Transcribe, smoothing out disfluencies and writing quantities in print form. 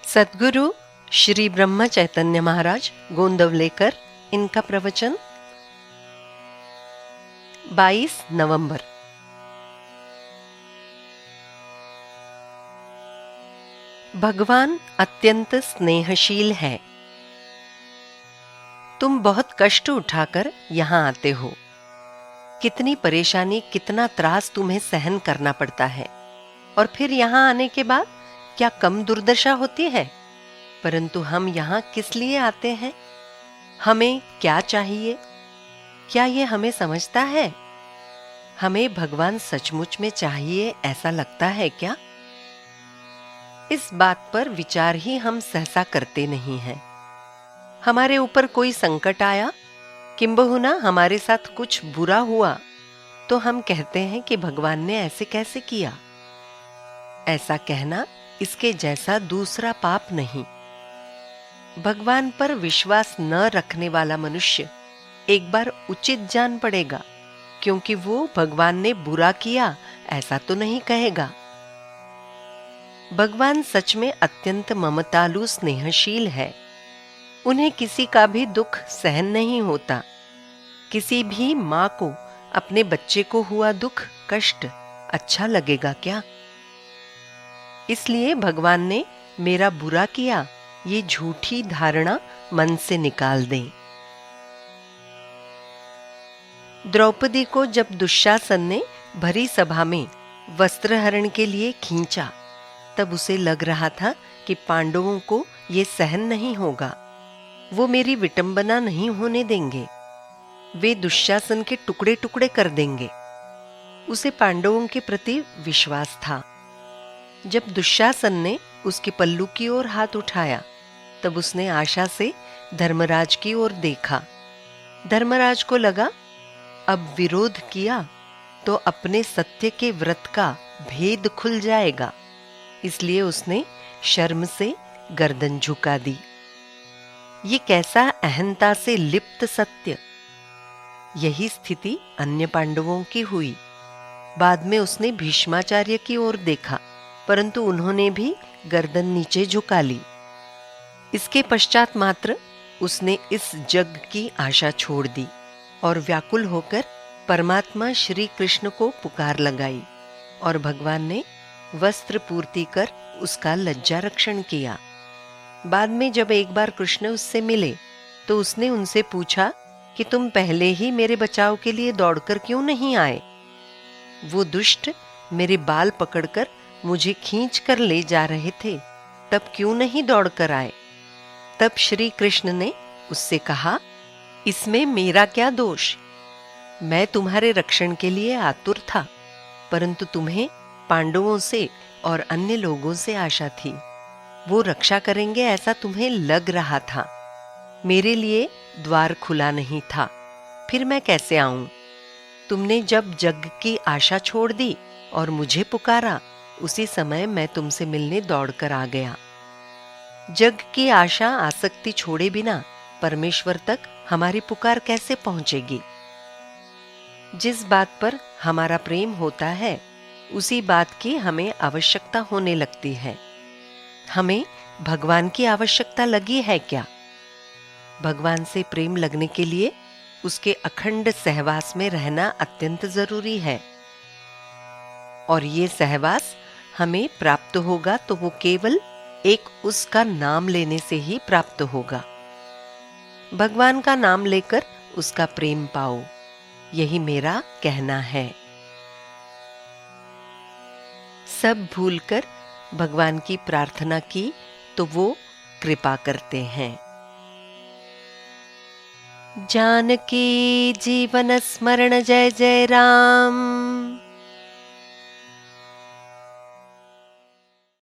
सद्गुरु श्री ब्रह्म चैतन्य महाराज गोंदवलेकर, इनका प्रवचन 22 नवंबर। भगवान अत्यंत स्नेहशील है। तुम बहुत कष्ट उठाकर यहाँ आते हो। कितनी परेशानी, कितना त्रास तुम्हें सहन करना पड़ता है, और फिर यहाँ आने के बाद क्या कम दुर्दशा होती है? परंतु हम यहाँ किस लिए आते हैं? हमें क्या चाहिए? क्या ये हमें समझता है? हमें भगवान सचमुच में चाहिए, ऐसा लगता है क्या? इस बात पर विचार ही हम सहसा करते नहीं हैं। हमारे ऊपर कोई संकट आया, किंबहुना हमारे साथ कुछ बुरा हुआ, तो हम कहते हैं कि भगवान ने ऐसे कैसे किया। ऐसा कहना इसके जैसा दूसरा पाप नहीं। भगवान पर विश्वास न रखने वाला मनुष्य एक बार उचित जान पड़ेगा, क्योंकि वो भगवान ने बुरा किया ऐसा तो नहीं कहेगा। भगवान सच में अत्यंत ममतालु स्नेहशील है। उन्हें किसी का भी दुख सहन नहीं होता। किसी भी माँ को अपने बच्चे को हुआ दुख, कष्ट अच्छा लगेगा क्या? इसलिए भगवान ने मेरा बुरा किया, ये झूठी धारणा मन से निकाल दें। द्रौपदी को जब दुशासन ने भरी सभा में वस्त्रहरण के लिए खींचा, तब उसे लग रहा था कि पांडवों को ये सहन नहीं होगा। वो मेरी विटंबना नहीं होने देंगे। वे दुशासन के टुकड़े टुकड़े कर देंगे। उसे पांडवों के प्रति विश्वास था। जब दुशासन ने उसके पल्लू की ओर हाथ उठाया, तब उसने आशा से धर्मराज की ओर देखा। धर्मराज को लगा अब विरोध किया तो अपने सत्य के व्रत का भेद खुल जाएगा। इसलिए उसने शर्म से गर्दन झुका दी। ये कैसा अहंता से लिप्त सत्य! यही स्थिति अन्य पांडवों की हुई। बाद में उसने भीष्माचार्य की ओर देखा, परंतु उन्होंने भी गर्दन नीचे झुका ली। इसके पश्चात मात्र उसने इस जग की आशा छोड़ दी और व्याकुल होकर परमात्मा श्री कृष्ण को पुकार लगाई, और भगवान ने वस्त्र पूर्ति कर उसका लज्जा रक्षण किया। बाद में जब एक बार कृष्ण उससे मिले, तो उसने उनसे पूछा कि तुम पहले ही मेरे बचाव के लिए दौड़कर क्यों नहीं आए? वो दुष्ट मेरे बाल पकड़कर मुझे खींच कर ले जा रहे थे, तब क्यों नहीं दौड़कर आए? तब श्री कृष्ण ने उससे कहा, इसमें मेरा क्या दोष? मैं तुम्हारे रक्षण के लिए आतुर था, परंतु तुम्हें पांडवों से और अन्य लोगों से आशा थी। वो रक्षा करेंगे ऐसा तुम्हें लग रहा था। मेरे लिए द्वार खुला नहीं था, फिर मैं कैसे आऊं? तुमने जब जग की आशा छोड़ दी और मुझे पुकारा, उसी समय मैं तुमसे मिलने दौड़कर आ गया। जग की आशा, आसक्ति छोड़े बिना परमेश्वर तक हमारी पुकार कैसे पहुंचेगी? जिस बात पर हमारा प्रेम होता है, उसी बात की हमें आवश्यकता होने लगती है। हमें भगवान की आवश्यकता लगी है क्या? भगवान से प्रेम लगने के लिए उसके अखंड सहवास में रहना अत्यंत जरूरी है, और ये सहवास हमें प्राप्त होगा तो वो केवल एक उसका नाम लेने से ही प्राप्त होगा। भगवान का नाम लेकर उसका प्रेम पाओ, यही मेरा कहना है। सब भूलकर भगवान की प्रार्थना की तो वो कृपा करते हैं। जानकी जीवन स्मरण जय जय राम।